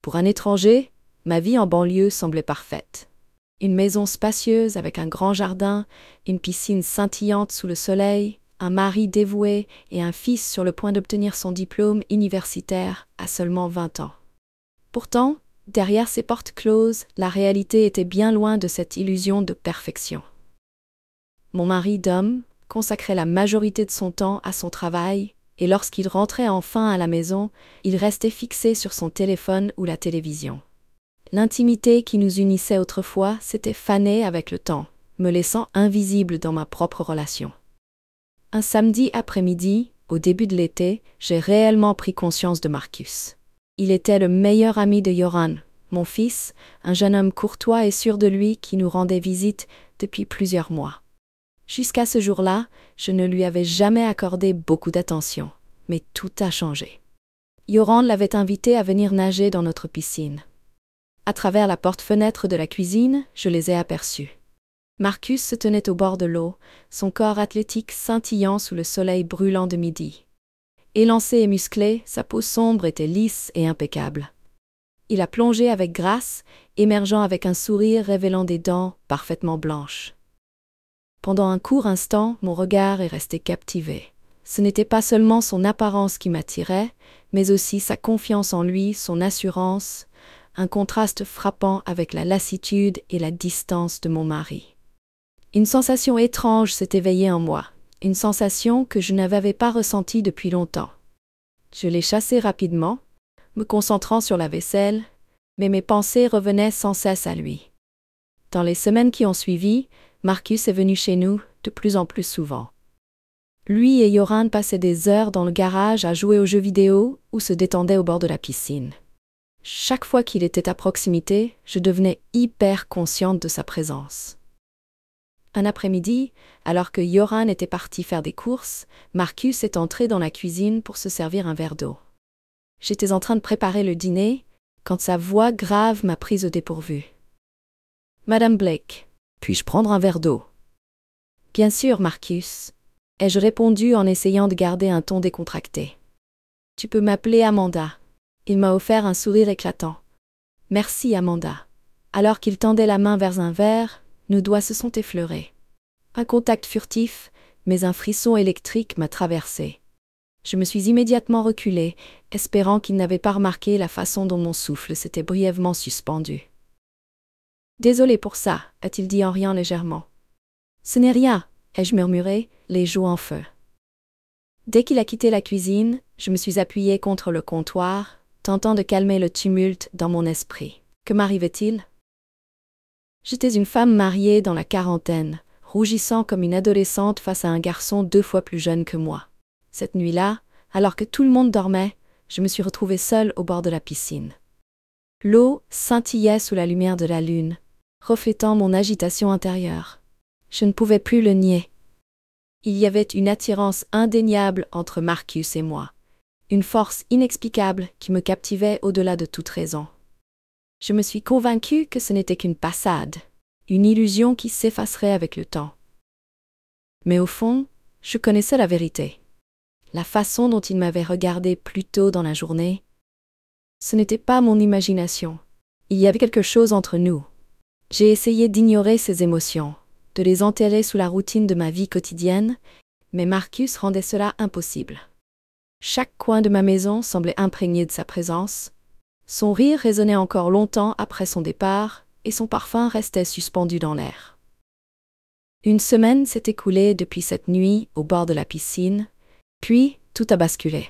Pour un étranger, ma vie en banlieue semblait parfaite. Une maison spacieuse avec un grand jardin, une piscine scintillante sous le soleil, un mari dévoué et un fils sur le point d'obtenir son diplôme universitaire à seulement 20 ans. Pourtant, derrière ces portes closes, la réalité était bien loin de cette illusion de perfection. Mon mari Dom consacrait la majorité de son temps à son travail, et lorsqu'il rentrait enfin à la maison, il restait fixé sur son téléphone ou la télévision. L'intimité qui nous unissait autrefois s'était fanée avec le temps, me laissant invisible dans ma propre relation. Un samedi après-midi, au début de l'été, j'ai réellement pris conscience de Marcus. Il était le meilleur ami de Joran, mon fils, un jeune homme courtois et sûr de lui qui nous rendait visite depuis plusieurs mois. Jusqu'à ce jour-là, je ne lui avais jamais accordé beaucoup d'attention, mais tout a changé. Joran l'avait invité à venir nager dans notre piscine. À travers la porte-fenêtre de la cuisine, je les ai aperçus. Marcus se tenait au bord de l'eau, son corps athlétique scintillant sous le soleil brûlant de midi. Élancé et musclé, sa peau sombre était lisse et impeccable. Il a plongé avec grâce, émergeant avec un sourire révélant des dents parfaitement blanches. Pendant un court instant, mon regard est resté captivé. Ce n'était pas seulement son apparence qui m'attirait, mais aussi sa confiance en lui, son assurance, un contraste frappant avec la lassitude et la distance de mon mari. Une sensation étrange s'est éveillée en moi, une sensation que je n'avais pas ressentie depuis longtemps. Je l'ai chassée rapidement, me concentrant sur la vaisselle, mais mes pensées revenaient sans cesse à lui. Dans les semaines qui ont suivi, Marcus est venu chez nous de plus en plus souvent. Lui et Joran passaient des heures dans le garage à jouer aux jeux vidéo ou se détendaient au bord de la piscine. Chaque fois qu'il était à proximité, je devenais hyper consciente de sa présence. Un après-midi, alors que Joran était parti faire des courses, Marcus est entré dans la cuisine pour se servir un verre d'eau. J'étais en train de préparer le dîner, quand sa voix grave m'a prise au dépourvu. « Madame Blake, puis-je prendre un verre d'eau ?»« Bien sûr, Marcus, » ai-je répondu en essayant de garder un ton décontracté. « Tu peux m'appeler Amanda. » Il m'a offert un sourire éclatant. « Merci, Amanda. » Alors qu'il tendait la main vers un verre, nos doigts se sont effleurés. Un contact furtif, mais un frisson électrique m'a traversé. Je me suis immédiatement reculée, espérant qu'il n'avait pas remarqué la façon dont mon souffle s'était brièvement suspendu. « Désolé pour ça, a-t-il dit en riant légèrement. « Ce n'est rien, ai-je murmuré, les joues en feu. Dès qu'il a quitté la cuisine, je me suis appuyée contre le comptoir, tentant de calmer le tumulte dans mon esprit. Que m'arrivait-il? J'étais une femme mariée dans la quarantaine, rougissant comme une adolescente face à un garçon 2 fois plus jeune que moi. Cette nuit-là, alors que tout le monde dormait, je me suis retrouvée seule au bord de la piscine. L'eau scintillait sous la lumière de la lune, reflétant mon agitation intérieure. Je ne pouvais plus le nier. Il y avait une attirance indéniable entre Marcus et moi, une force inexplicable qui me captivait au-delà de toute raison. Je me suis convaincue que ce n'était qu'une passade, une illusion qui s'effacerait avec le temps. Mais au fond, je connaissais la vérité. La façon dont il m'avait regardée plus tôt dans la journée, ce n'était pas mon imagination. Il y avait quelque chose entre nous. J'ai essayé d'ignorer ces émotions, de les enterrer sous la routine de ma vie quotidienne, mais Marcus rendait cela impossible. Chaque coin de ma maison semblait imprégné de sa présence. Son rire résonnait encore longtemps après son départ, et son parfum restait suspendu dans l'air. Une semaine s'est écoulée depuis cette nuit au bord de la piscine, puis tout a basculé.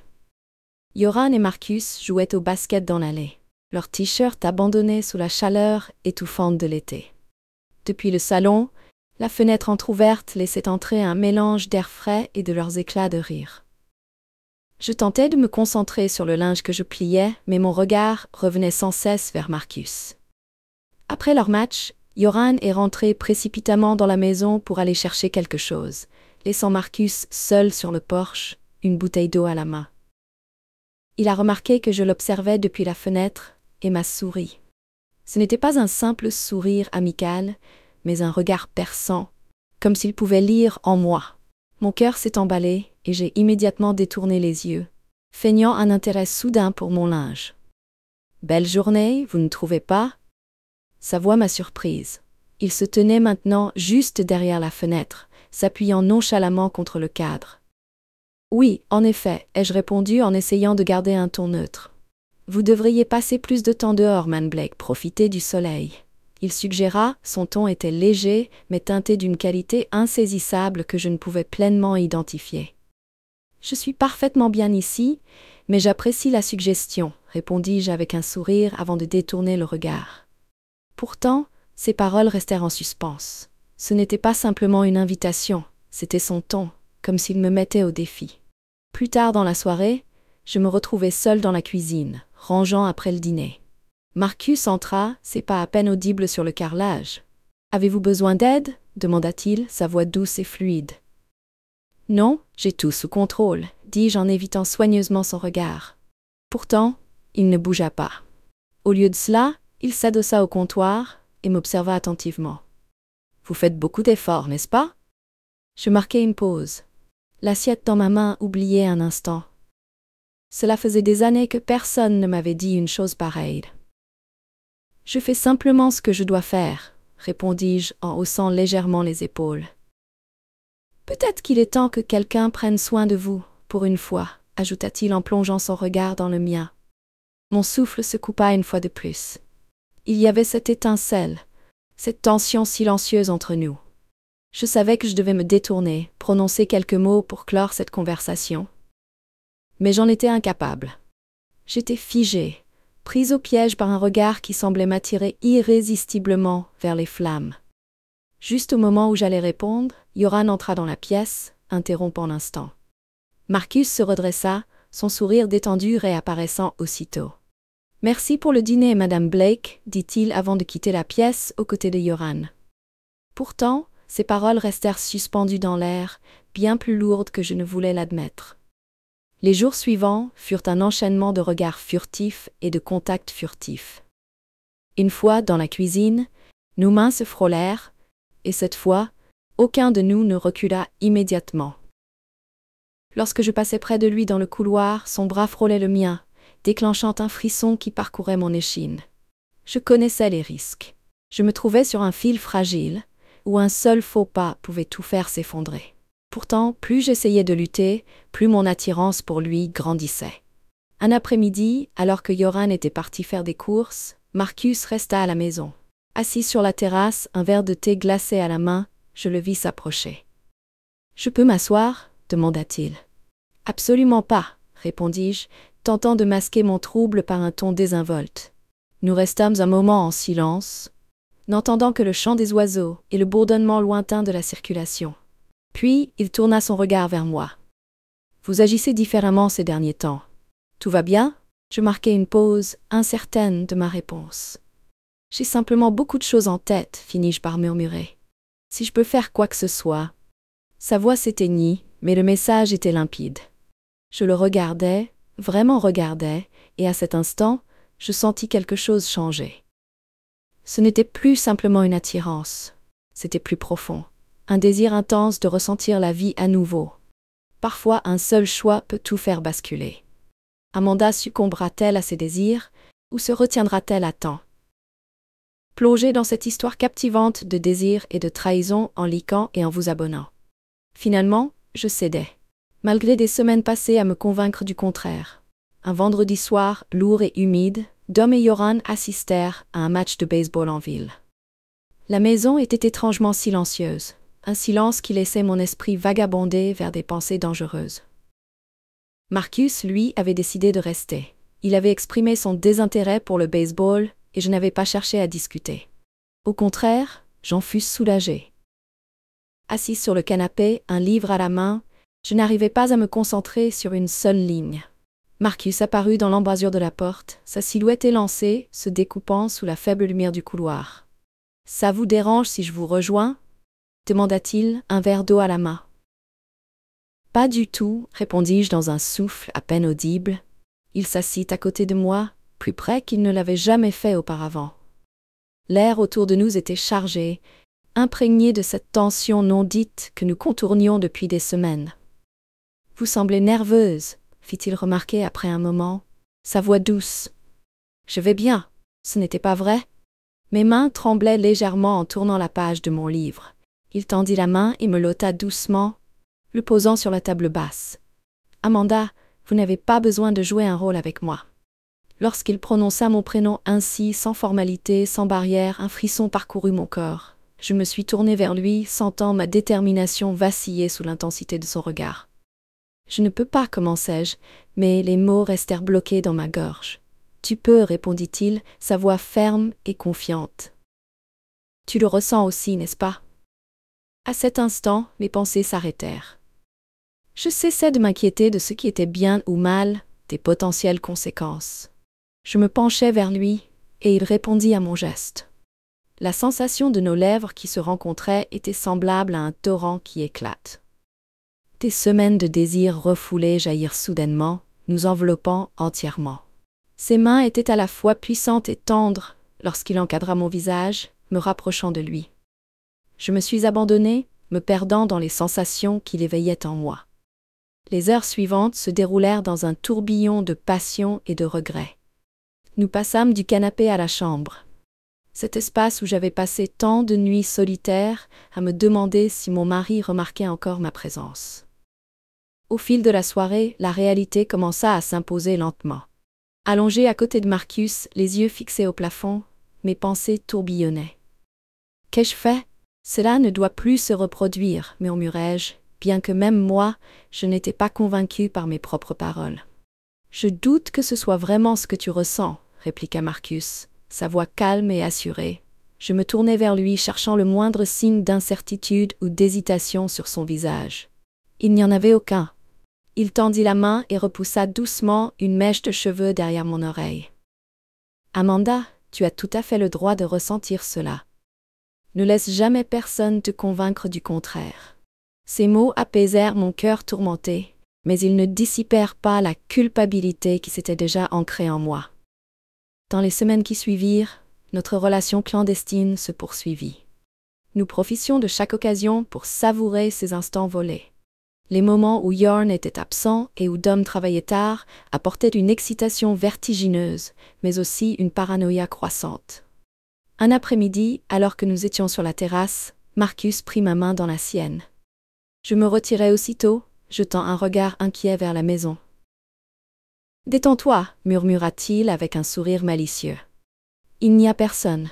Joran et Marcus jouaient au basket dans l'allée, leurs t-shirts abandonnés sous la chaleur étouffante de l'été. Depuis le salon, la fenêtre entr'ouverte laissait entrer un mélange d'air frais et de leurs éclats de rire. Je tentais de me concentrer sur le linge que je pliais, mais mon regard revenait sans cesse vers Marcus. Après leur match, Joran est rentré précipitamment dans la maison pour aller chercher quelque chose, laissant Marcus seul sur le porche, une bouteille d'eau à la main. Il a remarqué que je l'observais depuis la fenêtre et m'a souri. Ce n'était pas un simple sourire amical, mais un regard perçant, comme s'il pouvait lire en moi. Mon cœur s'est emballé et j'ai immédiatement détourné les yeux, feignant un intérêt soudain pour mon linge. Belle journée, vous ne trouvez pas? Sa voix m'a surprise. Il se tenait maintenant juste derrière la fenêtre, s'appuyant nonchalamment contre le cadre. Oui, en effet, ai-je répondu en essayant de garder un ton neutre. Vous devriez passer plus de temps dehors, Man Blake, profiter du soleil. Il suggéra, son ton était léger, mais teinté d'une qualité insaisissable que je ne pouvais pleinement identifier. Je suis parfaitement bien ici, mais j'apprécie la suggestion, répondis-je avec un sourire avant de détourner le regard. Pourtant, ses paroles restèrent en suspens. Ce n'était pas simplement une invitation, c'était son ton, comme s'il me mettait au défi. Plus tard dans la soirée, je me retrouvai seule dans la cuisine, rangeant après le dîner. Marcus entra, ses pas à peine audibles sur le carrelage. « Avez-vous besoin d'aide » demanda-t-il, sa voix douce et fluide. « Non, j'ai tout sous contrôle » dis-je en évitant soigneusement son regard. Pourtant, il ne bougea pas. Au lieu de cela, il s'adossa au comptoir et m'observa attentivement. « Vous faites beaucoup d'efforts, n'est-ce pas ?» Je marquai une pause. L'assiette dans ma main oubliait un instant. Cela faisait des années que personne ne m'avait dit une chose pareille. « Je fais simplement ce que je dois faire », répondis-je en haussant légèrement les épaules. « Peut-être qu'il est temps que quelqu'un prenne soin de vous, pour une fois, » ajouta-t-il en plongeant son regard dans le mien. Mon souffle se coupa une fois de plus. Il y avait cette étincelle, cette tension silencieuse entre nous. Je savais que je devais me détourner, prononcer quelques mots pour clore cette conversation. Mais j'en étais incapable. J'étais figée, prise au piège par un regard qui semblait m'attirer irrésistiblement vers les flammes. Juste au moment où j'allais répondre, Yoran entra dans la pièce, interrompant l'instant. Marcus se redressa, son sourire détendu réapparaissant aussitôt. « Merci pour le dîner, Madame Blake, » dit-il avant de quitter la pièce aux côtés de Yoran. Pourtant, ses paroles restèrent suspendues dans l'air, bien plus lourdes que je ne voulais l'admettre. Les jours suivants furent un enchaînement de regards furtifs et de contacts furtifs. Une fois dans la cuisine, nos mains se frôlèrent, et cette fois, aucun de nous ne recula immédiatement. Lorsque je passais près de lui dans le couloir, son bras frôlait le mien, déclenchant un frisson qui parcourait mon échine. Je connaissais les risques. Je me trouvais sur un fil fragile, où un seul faux pas pouvait tout faire s'effondrer. Pourtant, plus j'essayais de lutter, plus mon attirance pour lui grandissait. Un après-midi, alors que Yoran était parti faire des courses, Marcus resta à la maison. Assis sur la terrasse, un verre de thé glacé à la main, je le vis s'approcher. « Je peux m'asseoir » demanda-t-il. « Absolument pas » répondis-je, tentant de masquer mon trouble par un ton désinvolte. Nous restâmes un moment en silence, n'entendant que le chant des oiseaux et le bourdonnement lointain de la circulation. Puis, il tourna son regard vers moi. « Vous agissez différemment ces derniers temps. Tout va bien ?» Je marquai une pause, incertaine de ma réponse. « J'ai simplement beaucoup de choses en tête, » finis-je par murmurer. « Si je peux faire quoi que ce soit. » Sa voix s'éteignit, mais le message était limpide. Je le regardais, vraiment regardais, et à cet instant, je sentis quelque chose changer. Ce n'était plus simplement une attirance, c'était plus profond, un désir intense de ressentir la vie à nouveau. Parfois, un seul choix peut tout faire basculer. Amanda succombera-t-elle à ses désirs, ou se retiendra-t-elle à temps? Plongez dans cette histoire captivante de désir et de trahison en likant et en vous abonnant. Finalement, je cédai, malgré des semaines passées à me convaincre du contraire. Un vendredi soir, lourd et humide, Dom et Yoran assistèrent à un match de baseball en ville. La maison était étrangement silencieuse, un silence qui laissait mon esprit vagabonder vers des pensées dangereuses. Marcus, lui, avait décidé de rester. Il avait exprimé son désintérêt pour le baseball et je n'avais pas cherché à discuter. Au contraire, j'en fus soulagée. Assise sur le canapé, un livre à la main, je n'arrivais pas à me concentrer sur une seule ligne. Marcus apparut dans l'embrasure de la porte, sa silhouette élancée, se découpant sous la faible lumière du couloir. « Ça vous dérange si je vous rejoins » demanda-t-il, un verre d'eau à la main. « Pas du tout » répondis-je dans un souffle à peine audible. Il s'assit à côté de moi, plus près qu'il ne l'avait jamais fait auparavant. L'air autour de nous était chargé, imprégné de cette tension non dite que nous contournions depuis des semaines. « Vous semblez nerveuse » fit-il remarquer après un moment, sa voix douce. Je vais bien. Ce n'était pas vrai? Mes mains tremblaient légèrement en tournant la page de mon livre. Il tendit la main et me l'ôta doucement, le posant sur la table basse. Amanda, vous n'avez pas besoin de jouer un rôle avec moi. Lorsqu'il prononça mon prénom ainsi, sans formalité, sans barrière, un frisson parcourut mon corps. Je me suis tournée vers lui, sentant ma détermination vaciller sous l'intensité de son regard. Je ne peux pas, commençai-je, mais les mots restèrent bloqués dans ma gorge. Tu peux, répondit-il, sa voix ferme et confiante. Tu le ressens aussi, n'est-ce pas? À cet instant, mes pensées s'arrêtèrent. Je cessai de m'inquiéter de ce qui était bien ou mal, des potentielles conséquences. Je me penchai vers lui, et il répondit à mon geste. La sensation de nos lèvres qui se rencontraient était semblable à un torrent qui éclate. Des semaines de désir refoulés jaillirent soudainement, nous enveloppant entièrement. Ses mains étaient à la fois puissantes et tendres lorsqu'il encadra mon visage, me rapprochant de lui. Je me suis abandonnée, me perdant dans les sensations qu'il éveillait en moi. Les heures suivantes se déroulèrent dans un tourbillon de passion et de regrets. Nous passâmes du canapé à la chambre. Cet espace où j'avais passé tant de nuits solitaires à me demander si mon mari remarquait encore ma présence. Au fil de la soirée, la réalité commença à s'imposer lentement. Allongé à côté de Marcus, les yeux fixés au plafond, mes pensées tourbillonnaient. Qu'ai-je fait? Cela ne doit plus se reproduire, murmurai-je, bien que même moi, je n'étais pas convaincue par mes propres paroles. Je doute que ce soit vraiment ce que tu ressens, répliqua Marcus, sa voix calme et assurée. Je me tournai vers lui, cherchant le moindre signe d'incertitude ou d'hésitation sur son visage. Il n'y en avait aucun. Il tendit la main et repoussa doucement une mèche de cheveux derrière mon oreille. Amanda, tu as tout à fait le droit de ressentir cela. Ne laisse jamais personne te convaincre du contraire. Ces mots apaisèrent mon cœur tourmenté, mais ils ne dissipèrent pas la culpabilité qui s'était déjà ancrée en moi. Dans les semaines qui suivirent, notre relation clandestine se poursuivit. Nous profitions de chaque occasion pour savourer ces instants volés. Les moments où Jorn était absent et où Dom travaillait tard apportaient une excitation vertigineuse, mais aussi une paranoïa croissante. Un après-midi, alors que nous étions sur la terrasse, Marcus prit ma main dans la sienne. Je me retirai aussitôt, jetant un regard inquiet vers la maison. « Détends-toi, murmura-t-il avec un sourire malicieux. « Il n'y a personne. »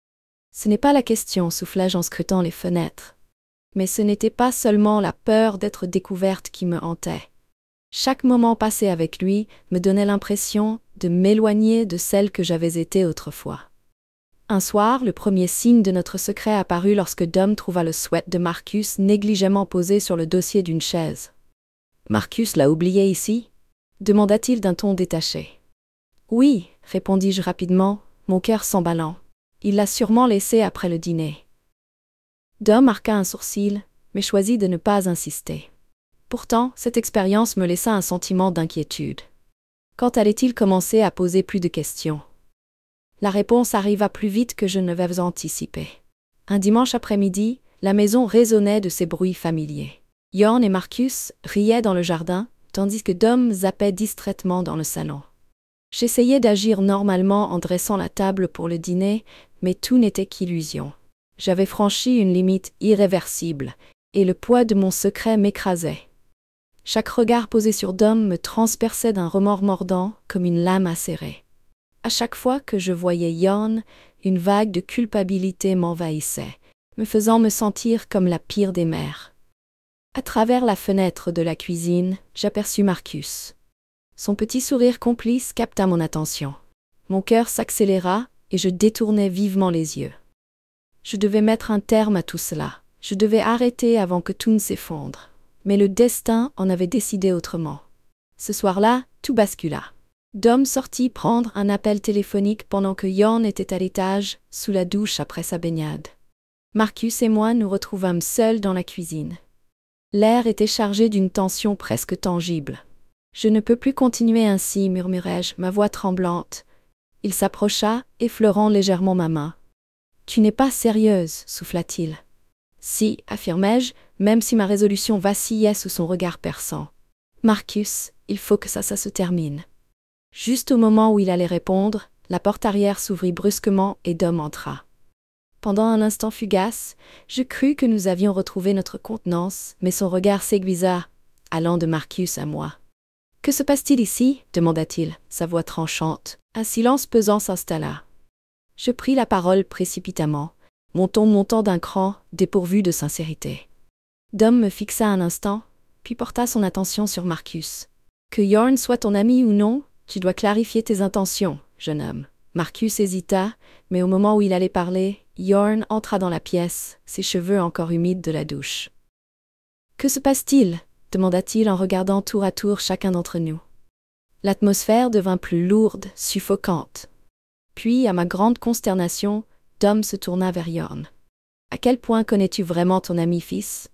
« Ce n'est pas la question, soufflai-je en scrutant les fenêtres. Mais ce n'était pas seulement la peur d'être découverte qui me hantait. Chaque moment passé avec lui me donnait l'impression de m'éloigner de celle que j'avais été autrefois. Un soir, le premier signe de notre secret apparut lorsque Dom trouva le sweat de Marcus négligemment posé sur le dossier d'une chaise. « Marcus l'a oublié ici ?» demanda-t-il d'un ton détaché. « Oui, répondis-je rapidement, mon cœur s'emballant. Il l'a sûrement laissé après le dîner. » Dom arqua un sourcil, mais choisit de ne pas insister. Pourtant, cette expérience me laissa un sentiment d'inquiétude. Quand allait-il commencer à poser plus de questions? La réponse arriva plus vite que je ne l'avais anticipé. Un dimanche après-midi, la maison résonnait de ces bruits familiers. Jorn et Marcus riaient dans le jardin, tandis que Dom zappait distraitement dans le salon. J'essayais d'agir normalement en dressant la table pour le dîner, mais tout n'était qu'illusion. J'avais franchi une limite irréversible, et le poids de mon secret m'écrasait. Chaque regard posé sur Dom me transperçait d'un remords mordant comme une lame acérée. À chaque fois que je voyais Jorn, une vague de culpabilité m'envahissait, me faisant me sentir comme la pire des mères. À travers la fenêtre de la cuisine, j'aperçus Marcus. Son petit sourire complice capta mon attention. Mon cœur s'accéléra et je détournai vivement les yeux. Je devais mettre un terme à tout cela. Je devais arrêter avant que tout ne s'effondre. Mais le destin en avait décidé autrement. Ce soir-là, tout bascula. Dom sortit prendre un appel téléphonique pendant que Jorn était à l'étage, sous la douche après sa baignade. Marcus et moi nous retrouvâmes seuls dans la cuisine. L'air était chargé d'une tension presque tangible. « Je ne peux plus continuer ainsi, murmurai-je, ma voix tremblante. Il s'approcha, effleurant légèrement ma main. « Tu n'es pas sérieuse, souffla-t-il. »« Si, affirmai-je, même si ma résolution vacillait sous son regard perçant. « Marcus, il faut que ça se termine. » Juste au moment où il allait répondre, la porte arrière s'ouvrit brusquement et Dom entra. Pendant un instant fugace, je crus que nous avions retrouvé notre contenance, mais son regard s'aiguisa, allant de Marcus à moi. « Que se passe-t-il ici » demanda-t-il, sa voix tranchante. Un silence pesant s'installa. Je pris la parole précipitamment, mon ton montant d'un cran, dépourvu de sincérité. Dom me fixa un instant, puis porta son attention sur Marcus. « Que Jorn soit ton ami ou non, tu dois clarifier tes intentions, jeune homme. » Marcus hésita, mais au moment où il allait parler, Jorn entra dans la pièce, ses cheveux encore humides de la douche. « Que se passe-t-il » demanda-t-il en regardant tour à tour chacun d'entre nous. L'atmosphère devint plus lourde, suffocante. Puis, à ma grande consternation, Dom se tourna vers Jorn. « À quel point connais-tu vraiment ton ami, fils ?»«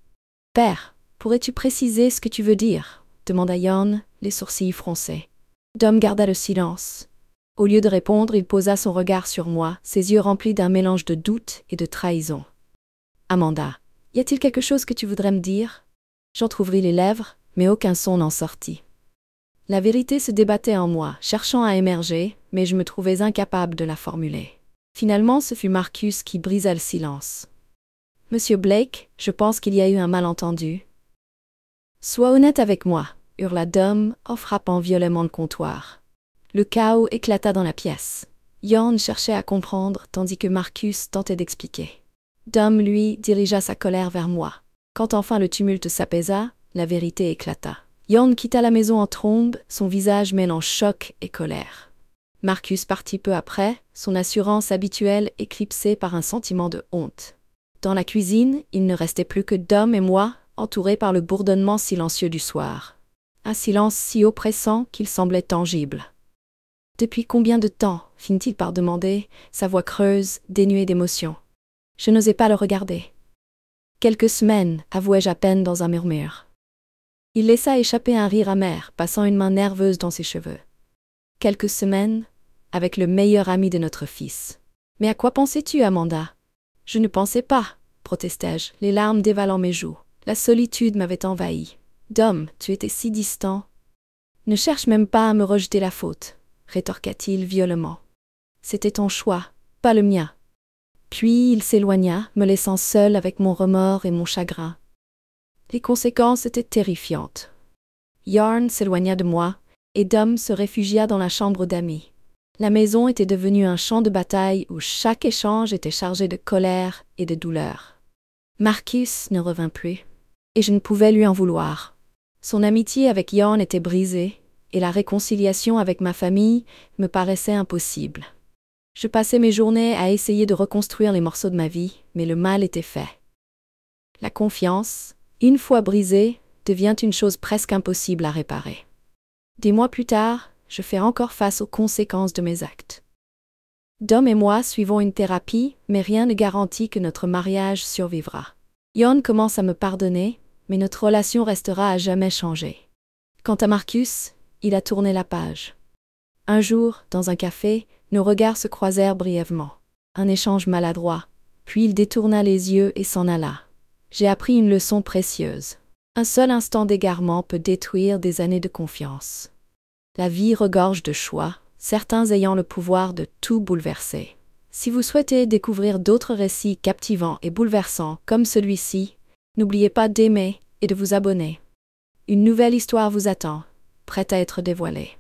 Père, pourrais-tu préciser ce que tu veux dire ?» demanda Jorn, les sourcils froncés. Dom garda le silence. Au lieu de répondre, il posa son regard sur moi, ses yeux remplis d'un mélange de doute et de trahison. « Amanda, y a-t-il quelque chose que tu voudrais me dire ?» J'entr'ouvris les lèvres, mais aucun son n'en sortit. La vérité se débattait en moi, cherchant à émerger, mais je me trouvais incapable de la formuler. Finalement, ce fut Marcus qui brisa le silence. « Monsieur Blake, je pense qu'il y a eu un malentendu. »« Sois honnête avec moi » hurla Dom, en frappant violemment le comptoir. Le chaos éclata dans la pièce. Jorn cherchait à comprendre, tandis que Marcus tentait d'expliquer. Dom, lui, dirigea sa colère vers moi. Quand enfin le tumulte s'apaisa, la vérité éclata. Jorn quitta la maison en trombe, son visage mêlant choc et colère. Marcus partit peu après, son assurance habituelle éclipsée par un sentiment de honte. Dans la cuisine, il ne restait plus que Dom et moi, entourés par le bourdonnement silencieux du soir. Un silence si oppressant qu'il semblait tangible. « Depuis combien de temps » finit-il par demander, sa voix creuse, dénuée d'émotion. Je n'osais pas le regarder. « Quelques semaines » avouai-je à peine dans un murmure. Il laissa échapper un rire amer, passant une main nerveuse dans ses cheveux. « Quelques semaines » avec le meilleur ami de notre fils. « Mais à quoi pensais-tu, Amanda ?»« Je ne pensais pas » protestai-je, les larmes dévalant mes joues. La solitude m'avait envahi. « Dom, tu étais si distant. »« Ne cherche même pas à me rejeter la faute » rétorqua-t-il violemment. « C'était ton choix, pas le mien. » Puis il s'éloigna, me laissant seule avec mon remords et mon chagrin. Les conséquences étaient terrifiantes. Jorn s'éloigna de moi, et Dom se réfugia dans la chambre d'amis. La maison était devenue un champ de bataille où chaque échange était chargé de colère et de douleur. Marcus ne revint plus, et je ne pouvais lui en vouloir. Son amitié avec Jorn était brisée, et la réconciliation avec ma famille me paraissait impossible. Je passais mes journées à essayer de reconstruire les morceaux de ma vie, mais le mal était fait. La confiance, une fois brisée, devient une chose presque impossible à réparer. Des mois plus tard, je fais encore face aux conséquences de mes actes. Dom et moi suivons une thérapie, mais rien ne garantit que notre mariage survivra. Jorn commence à me pardonner, mais notre relation restera à jamais changée. Quant à Marcus, il a tourné la page. Un jour, dans un café, nos regards se croisèrent brièvement. Un échange maladroit, puis il détourna les yeux et s'en alla. J'ai appris une leçon précieuse. Un seul instant d'égarement peut détruire des années de confiance. La vie regorge de choix, certains ayant le pouvoir de tout bouleverser. Si vous souhaitez découvrir d'autres récits captivants et bouleversants comme celui-ci, n'oubliez pas d'aimer et de vous abonner. Une nouvelle histoire vous attend, prête à être dévoilée.